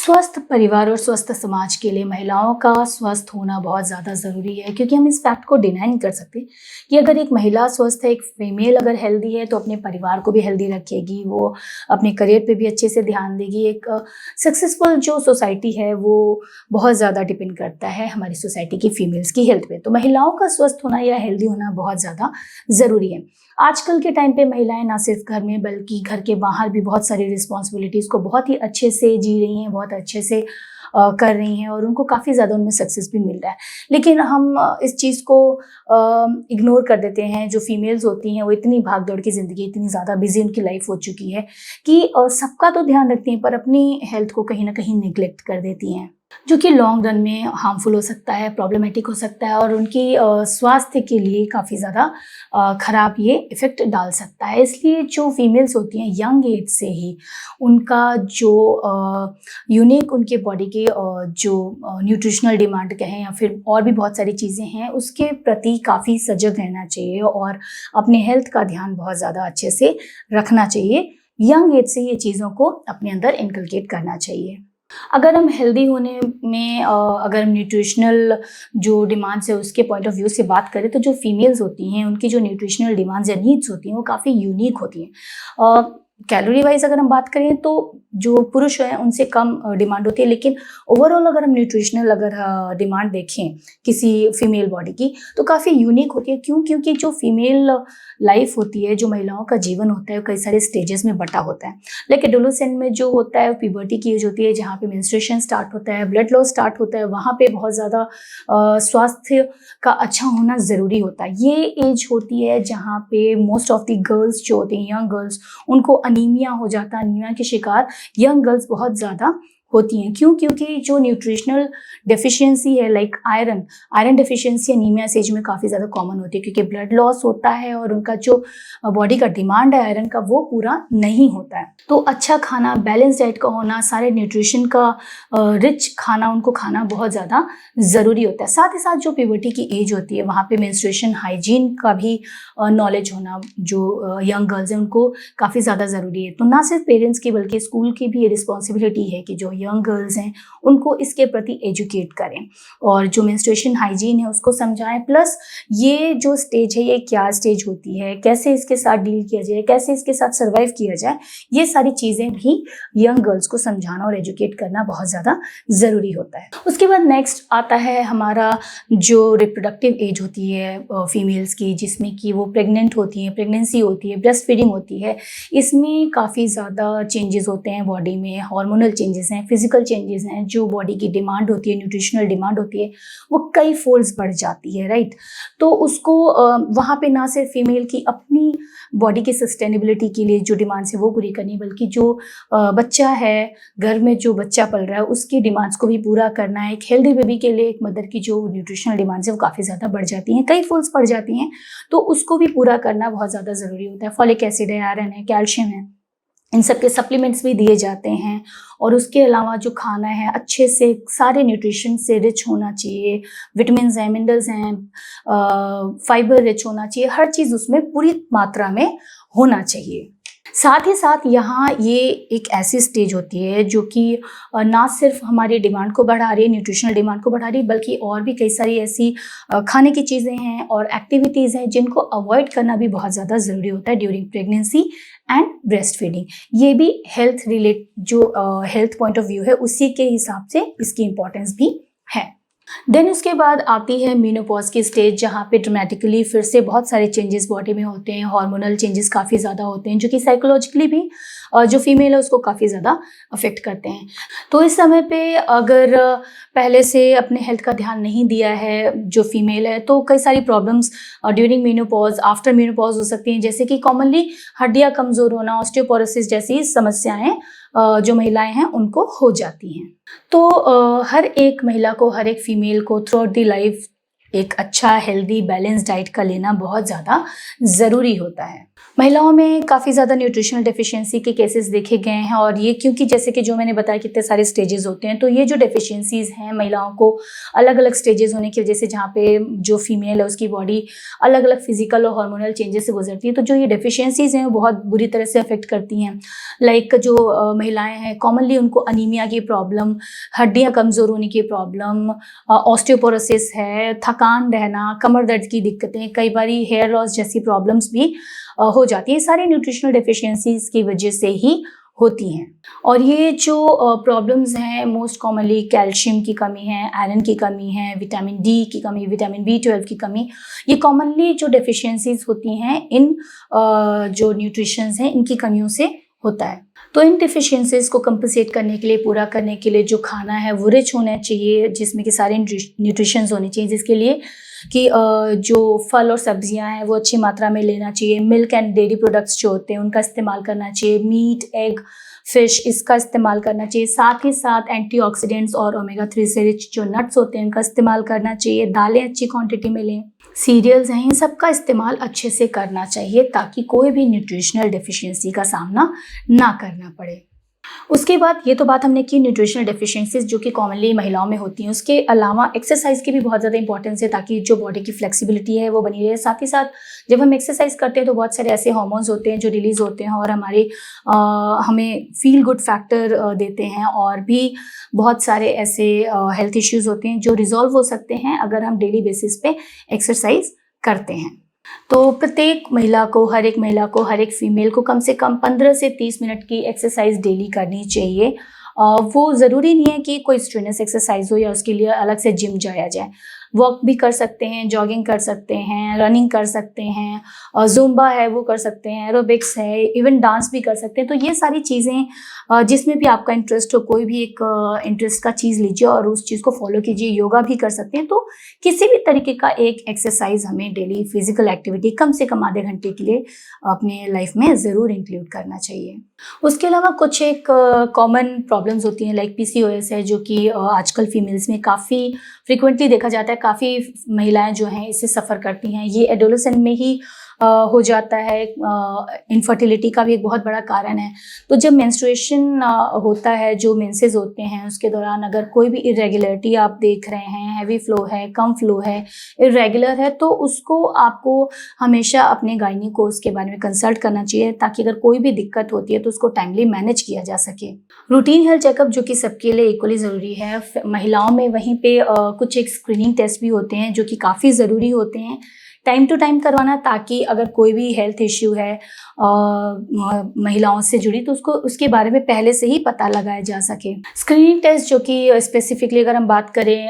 स्वस्थ परिवार और स्वस्थ समाज के लिए महिलाओं का स्वस्थ होना बहुत ज़्यादा ज़रूरी है, क्योंकि हम इस फैक्ट को डिनाई नहीं कर सकते कि अगर एक महिला स्वस्थ है, एक फीमेल अगर हेल्दी है तो अपने परिवार को भी हेल्दी रखेगी, वो अपने करियर पे भी अच्छे से ध्यान देगी। एक सक्सेसफुल जो सोसाइटी है वो बहुत ज़्यादा डिपेंड करता है हमारी सोसाइटी की फीमेल्स की हेल्थ पे। तो महिलाओं का स्वस्थ होना या हेल्दी होना बहुत ज़्यादा ज़रूरी है। आजकल के टाइम पे महिलाएं ना सिर्फ घर में बल्कि घर के बाहर भी बहुत सारी रिस्पॉन्सिबिलिटीज़ को बहुत ही अच्छे से जी रही हैं, बहुत अच्छे से कर रही हैं और उनको काफ़ी ज़्यादा उनमें सक्सेस भी मिल रहा है। लेकिन हम इस चीज़ को इग्नोर कर देते हैं। जो फीमेल्स होती हैं वो इतनी भाग दौड़ की ज़िंदगी, इतनी ज़्यादा बिजी उनकी लाइफ हो चुकी है कि सबका तो ध्यान रखती हैं पर अपनी हेल्थ को कहीं ना कहीं निगलेक्ट कर देती हैं, जो कि लॉन्ग रन में हार्मफुल हो सकता है, प्रॉब्लमेटिक हो सकता है और उनकी स्वास्थ्य के लिए काफ़ी ज़्यादा ख़राब ये इफ़ेक्ट डाल सकता है। इसलिए जो फीमेल्स होती हैं यंग एज से ही उनका जो यूनिक उनके बॉडी के जो न्यूट्रिशनल डिमांड कहें या फिर और भी बहुत सारी चीज़ें हैं, उसके प्रति काफ़ी सजग रहना चाहिए और अपने हेल्थ का ध्यान बहुत ज़्यादा अच्छे से रखना चाहिए। यंग एज से ये चीज़ों को अपने अंदर इनकलकेट करना चाहिए। अगर हम हेल्दी होने में अगर हम न्यूट्रिशनल जो डिमांड्स है उसके पॉइंट ऑफ व्यू से बात करें तो जो फीमेल्स होती हैं उनकी जो न्यूट्रिशनल डिमांड्स या नीड्स होती हैं वो काफ़ी यूनिक होती हैं। कैलोरी वाइज अगर हम बात करें तो जो पुरुष हैं उनसे कम डिमांड होती है, लेकिन ओवरऑल अगर हम न्यूट्रिशनल अगर डिमांड देखें किसी फीमेल बॉडी की तो काफ़ी यूनिक होती है। क्यों? क्योंकि जो फीमेल लाइफ होती है, जो महिलाओं का जीवन होता है, कई सारे स्टेजेस में बटा होता है। लाइक एडोलेसेंट में जो होता है प्यूबर्टी की एज होती है, जहाँ पे मेंस्ट्रुएशन स्टार्ट होता है, ब्लड लॉस स्टार्ट होता है, वहाँ पे बहुत ज़्यादा स्वास्थ्य का अच्छा होना ज़रूरी होता है। ये एज होती है जहाँ पे मोस्ट ऑफ द गर्ल्स जो होती हैं, यंग गर्ल्स, उनको अनीमिया हो जाता है। अनीमिया के शिकार यंग गर्ल्स बहुत ज़्यादा होती हैं। क्यों? क्योंकि जो न्यूट्रिशनल डेफिशिएंसी है like iron deficiency anaemia age में काफ़ी ज़्यादा कॉमन होती है, क्योंकि ब्लड लॉस होता है और उनका जो बॉडी का डिमांड है आयरन का वो पूरा नहीं होता है। तो अच्छा खाना, बैलेंस डाइट का होना, सारे न्यूट्रिशन का रिच खाना उनको खाना बहुत ज़्यादा ज़रूरी होता है। साथ ही साथ जो प्यूबर्टी की एज होती है वहाँ पे मेंस्ट्रुएशन हाइजीन का भी नॉलेज होना जो यंग गर्ल्स हैं उनको काफ़ी ज़्यादा ज़रूरी है। तो ना सिर्फ पेरेंट्स की बल्कि स्कूल की भी ये रिस्पॉन्सिबिलिटी है कि जो यंग गर्ल्स हैं उनको इसके प्रति एजुकेट करें और जो मेंस्ट्रुएशन हाइजीन है उसको समझाएं। प्लस ये जो स्टेज है ये क्या स्टेज होती है, कैसे इसके साथ डील किया जाए, कैसे इसके साथ सर्वाइव किया जाए, ये सारी चीज़ें भी यंग गर्ल्स को समझाना और एजुकेट करना बहुत ज़्यादा ज़रूरी होता है। उसके बाद नेक्स्ट आता है हमारा जो रिप्रोडक्टिव एज होती है फीमेल्स की, जिसमें कि वो प्रेग्नेंट होती हैं, प्रेगनेंसी होती है, ब्रेस्ट फीडिंग होती है। इसमें काफ़ी ज़्यादा चेंजेस होते हैं बॉडी में, हार्मोनल चेंजेस हैं, फिजिकल चेंजेस हैं। जो बॉडी की डिमांड होती है, न्यूट्रिशनल डिमांड होती है, वो कई फोल्ड्स बढ़ जाती है, राइट। तो उसको वहाँ पे ना सिर्फ फीमेल की अपनी बॉडी की सस्टेनेबिलिटी के लिए जो डिमांड्स है वो पूरी करनी, बल्कि जो बच्चा है, घर में जो बच्चा पल रहा है उसकी डिमांड्स को भी पूरा करना है। एक हेल्दी बेबी के लिए एक मदर की जो न्यूट्रिशनल डिमांड्स है वो काफ़ी ज़्यादा बढ़ जाती हैं, कई फोल्ड्स बढ़ जाती हैं, तो उसको भी पूरा करना बहुत ज़्यादा ज़रूरी होता है। फॉलिक एसिड है, आयरन है, कैल्शियम है, इन सब के सप्लीमेंट्स भी दिए जाते हैं। और उसके अलावा जो खाना है अच्छे से सारे न्यूट्रिशन से रिच होना चाहिए, विटामिन्स हैं, मिनरल्स हैं, फाइबर रिच होना चाहिए, हर चीज़ उसमें पूरी मात्रा में होना चाहिए। साथ ही साथ यहाँ ये एक ऐसी स्टेज होती है जो कि ना सिर्फ हमारी डिमांड को बढ़ा रही है, न्यूट्रिशनल डिमांड को बढ़ा रही है, बल्कि और भी कई सारी ऐसी खाने की चीज़ें हैं और एक्टिविटीज़ हैं जिनको अवॉइड करना भी बहुत ज़्यादा ज़रूरी होता है during pregnancy and breast feeding. ये भी हेल्थ रिलेट जो हेल्थ पॉइंट ऑफ व्यू है उसी के हिसाब से इसकी इम्पोर्टेंस भी है। देन उसके बाद आती है मेनोपॉज की स्टेज, जहाँ पे ड्रामेटिकली फिर से बहुत सारे चेंजेस बॉडी में होते हैं, हार्मोनल चेंजेस काफ़ी ज़्यादा होते हैं जो कि साइकोलॉजिकली भी जो फीमेल है उसको काफ़ी ज़्यादा अफेक्ट करते हैं। तो इस समय पे अगर पहले से अपने हेल्थ का ध्यान नहीं दिया है जो फीमेल है तो कई सारी problems during menopause, after menopause हो सकती हैं, जैसे कि कॉमनली हड्डियाँ कमज़ोर होना, ऑस्टियोपोरोसिस जैसी समस्याएँ जो महिलाएं हैं उनको हो जाती हैं। तो हर एक महिला को, हर एक फीमेल को थ्रू आउट द लाइफ एक अच्छा हेल्दी बैलेंस डाइट का लेना बहुत ज़्यादा ज़रूरी होता है। महिलाओं में काफ़ी ज़्यादा न्यूट्रिशनल डेफिशिएंसी के केसेस देखे गए हैं और ये क्योंकि जैसे कि जो मैंने बताया कितने सारे स्टेजेस होते हैं, तो ये जो डेफिशिएंसीज़ हैं महिलाओं को अलग-अलग स्टेजेस होने की वजह से, जहाँ पे जो फीमेल है उसकी बॉडी अलग-अलग फिजिकल और हार्मोनल चेंजेस से गुजरती है, तो जो ये डेफिशिएंसीज़ हैं वो बहुत बुरी तरह से अफेक्ट करती हैं। लाइक जो महिलाएँ हैं कॉमनली उनको अनीमिया की प्रॉब्लम, हड्डियाँ कमज़ोर होने की प्रॉब्लम, ऑस्टियोपोरोसिस है, थकान रहना, कमर दर्द की दिक्कतें, कई बारी हेयर लॉस जैसी प्रॉब्लम्स भी हो जाती है। सारे न्यूट्रिशनल डेफिशिएंसीज की वजह से ही होती हैं। और ये जो प्रॉब्लम्स हैं मोस्ट कॉमनली कैल्शियम की कमी है, आयरन की कमी है, विटामिन डी की कमी, विटामिन B12 की कमी, ये कॉमनली जो डेफिशिएंसीज होती हैं इन जो न्यूट्रिशंस हैं इनकी कमियों से होता है। तो इन डेफिशिएंसीज को कंपनसेट करने के लिए, पूरा करने के लिए जो खाना है वो रिच होना चाहिए, जिसमें कि सारे न्यूट्रिशंस होने चाहिए, जिसके लिए कि जो फल और सब्जियां हैं वो अच्छी मात्रा में लेना चाहिए। मिल्क एंड डेयरी प्रोडक्ट्स जो होते हैं उनका इस्तेमाल करना चाहिए। मीट, एग, फिश इसका इस्तेमाल करना चाहिए। साथ ही साथ एंटीऑक्सीडेंट्स और ओमेगा 3 से रिच जो नट्स होते हैं उनका इस्तेमाल करना चाहिए। दालें अच्छी क्वांटिटी में लें। सीरियल्स हैं, इन सब का इस्तेमाल अच्छे से करना चाहिए ताकि कोई भी न्यूट्रिशनल डेफिशिएंसी का सामना ना करना पड़े। उसके बाद ये तो बात हमने की न्यूट्रिशनल डेफिशिएंसीज जो कि कॉमनली महिलाओं में होती हैं। उसके अलावा एक्सरसाइज की भी बहुत ज़्यादा इंपॉर्टेंस है ताकि जो बॉडी की फ्लेक्सिबिलिटी है वो बनी रहे। साथ ही साथ जब हम एक्सरसाइज करते हैं तो बहुत सारे ऐसे हार्मोन्स होते हैं जो रिलीज होते हैं और हमें फील गुड फैक्टर देते हैं, और भी बहुत सारे ऐसे हेल्थ इश्यूज होते हैं जो रिजॉल्व हो सकते हैं अगर हम डेली बेसिस पे एक्सरसाइज करते हैं। तो प्रत्येक महिला को, हर एक फीमेल को कम से कम 15 से 30 मिनट की एक्सरसाइज डेली करनी चाहिए। वो ज़रूरी नहीं है कि कोई स्ट्रेनस एक्सरसाइज हो या उसके लिए अलग से जिम जाया जाए। वॉक भी कर सकते हैं, जॉगिंग कर सकते हैं, रनिंग कर सकते हैं, और ज़ुम्बा है वो कर सकते हैं, एरोबिक्स है, इवन डांस भी कर सकते हैं। तो ये सारी चीज़ें जिसमें भी आपका इंटरेस्ट हो, कोई भी एक इंटरेस्ट का चीज़ लीजिए और उस चीज़ को फॉलो कीजिए। योगा भी कर सकते हैं। तो किसी भी तरीके का एक एक्सरसाइज हमें डेली फिजिकल एक्टिविटी कम से कम आधे घंटे के लिए अपने लाइफ में ज़रूर इंक्लूड करना चाहिए। उसके अलावा कुछ एक कॉमन प्रॉब्लम्स होती हैं लाइक PCOS है, जो कि आजकल फीमेल्स में काफ़ी फ्रिक्वेंटली देखा जाता है। काफ़ी महिलाएं जो हैं इससे सफ़र करती हैं। ये एडोलेसेंट में ही हो जाता है। इनफर्टिलिटी का भी एक बहुत बड़ा कारण है। तो जब मेंस्ट्रुएशन होता है, जो मेंसेस होते हैं, उसके दौरान अगर कोई भी इरेगुलरिटी आप देख रहे हैं, हैवी फ्लो है, कम फ्लो है, इरेगुलर है, तो उसको आपको हमेशा अपने गायनी को उसके बारे में कंसल्ट करना चाहिए ताकि अगर कोई भी दिक्कत होती है तो उसको टाइमली मैनेज किया जा सके। रूटीन हेल्थ चेकअप जो कि सबके लिए इक्वली ज़रूरी है। महिलाओं में वहीं पे कुछ एक स्क्रीनिंग टेस्ट भी होते हैं जो कि काफ़ी ज़रूरी होते हैं टाइम टू टाइम करवाना, ताकि अगर कोई भी हेल्थ इश्यू है महिलाओं से जुड़ी तो उसके बारे में पहले से ही पता लगाया जा सके। स्क्रीनिंग टेस्ट जो कि स्पेसिफिकली अगर हम बात करें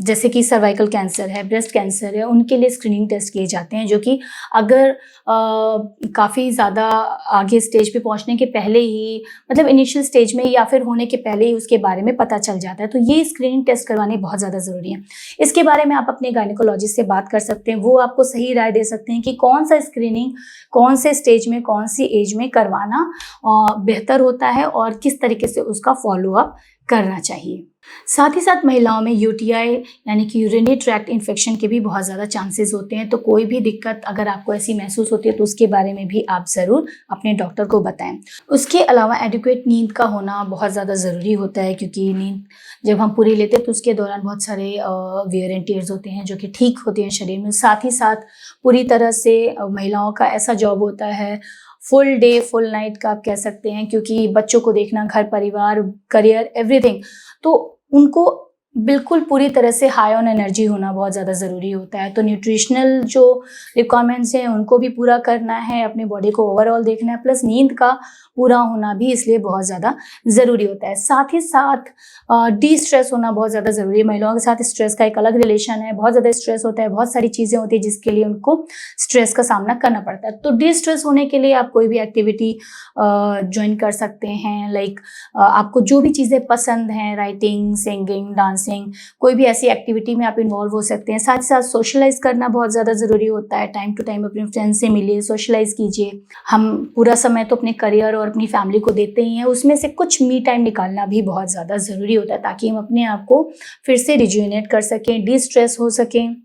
जैसे कि सर्वाइकल कैंसर है, ब्रेस्ट कैंसर है, उनके लिए स्क्रीनिंग टेस्ट किए जाते हैं, जो कि अगर काफ़ी ज़्यादा आगे स्टेज पे पहुंचने के पहले ही, मतलब इनिशियल स्टेज में या फिर होने के पहले ही उसके बारे में पता चल जाता है। तो ये स्क्रीनिंग टेस्ट करवाने बहुत ज़्यादा ज़रूरी है। इसके बारे में आप अपने गायनेकोलॉजिस्ट से बात कर सकते हैं। वो आपको सही राय दे सकते हैं कि कौन सा स्क्रीनिंग कौन से स्टेज में, कौन सी एज में करवाना बेहतर होता है और किस तरीके से उसका फॉलोअप करना चाहिए। साथ ही साथ महिलाओं में UTI यानी कि यूरिनरी ट्रैक्ट इन्फेक्शन के भी बहुत ज़्यादा चांसेस होते हैं। तो कोई भी दिक्कत अगर आपको ऐसी महसूस होती है तो उसके बारे में भी आप ज़रूर अपने डॉक्टर को बताएं। उसके अलावा एडिक्वेट नींद का होना बहुत ज़्यादा ज़रूरी होता है, क्योंकि नींद जब हम पूरी लेते हैं तो उसके दौरान बहुत सारे वेयर एंड टियर्स होते हैं जो कि ठीक होते हैं शरीर में। साथ ही साथ पूरी तरह से महिलाओं का ऐसा जॉब होता है, फुल डे फुल नाइट का आप कह सकते हैं, क्योंकि बच्चों को देखना, घर परिवार, करियर, एवरीथिंग, तो उनको बिल्कुल पूरी तरह से हाई ऑन एनर्जी होना बहुत ज़्यादा ज़रूरी होता है। तो न्यूट्रिशनल जो रिक्वायरमेंट्स हैं उनको भी पूरा करना है, अपने बॉडी को ओवरऑल देखना है, प्लस नींद का पूरा होना भी इसलिए बहुत ज़्यादा ज़रूरी होता है। साथ ही साथ डी स्ट्रेस होना बहुत ज़्यादा ज़रूरी है। महिलाओं के साथ स्ट्रेस का एक अलग रिलेशन है। बहुत ज़्यादा स्ट्रेस होता है, बहुत सारी चीज़ें होती है जिसके लिए उनको स्ट्रेस का सामना करना पड़ता है। तो डी स्ट्रेस होने के लिए आप कोई भी एक्टिविटी ज्वाइन कर सकते हैं। लाइक आपको जो भी चीज़ें पसंद हैं, राइटिंग, सिंगिंग, डांसिंग, कोई भी ऐसी एक्टिविटी में आप इन्वॉल्व हो सकते हैं। साथ ही साथ सोशलाइज करना बहुत ज़्यादा ज़रूरी होता है। टाइम टू टाइम अपने फ्रेंड्स से मिलिए, सोशलाइज कीजिए। हम पूरा समय तो अपने करियर और अपनी फैमिली को देते ही हैं, उसमें से कुछ मी टाइम निकालना भी बहुत ज़्यादा ज़रूरी होता है ताकि हम अपने आप को फिर से रिजुविनेट कर सकें, डी स्ट्रेस हो सकें।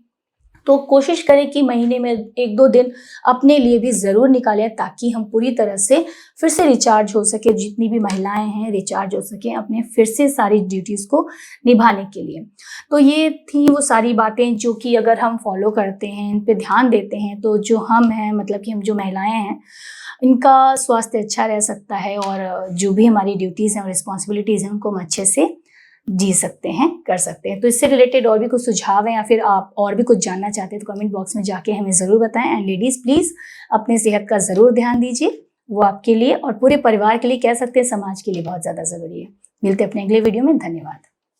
तो कोशिश करें कि महीने में 1-2 दिन अपने लिए भी ज़रूर निकालें, ताकि हम पूरी तरह से फिर से रिचार्ज हो सके, जितनी भी महिलाएं हैं रिचार्ज हो सकें अपने फिर से सारी ड्यूटीज़ को निभाने के लिए। तो ये थी वो सारी बातें जो कि अगर हम फॉलो करते हैं, इन पे ध्यान देते हैं, तो जो हम हैं, मतलब कि हम जो महिलाएं हैं, इनका स्वास्थ्य अच्छा रह सकता है और जो भी हमारी ड्यूटीज़ हैं और रिस्पॉन्सिबिलिटीज़ हैं उनको हम अच्छे से जी सकते हैं, कर सकते हैं। तो इससे रिलेटेड और भी कुछ सुझाव हैं या फिर आप और भी कुछ जानना चाहते हैं तो कमेंट बॉक्स में जाके हमें ज़रूर बताएं। एंड लेडीज़ प्लीज़ अपनी सेहत का ज़रूर ध्यान दीजिए, वो आपके लिए और पूरे परिवार के लिए, कह सकते हैं समाज के लिए बहुत ज़्यादा ज़रूरी है। मिलते हैं अपने अगले वीडियो में। धन्यवाद।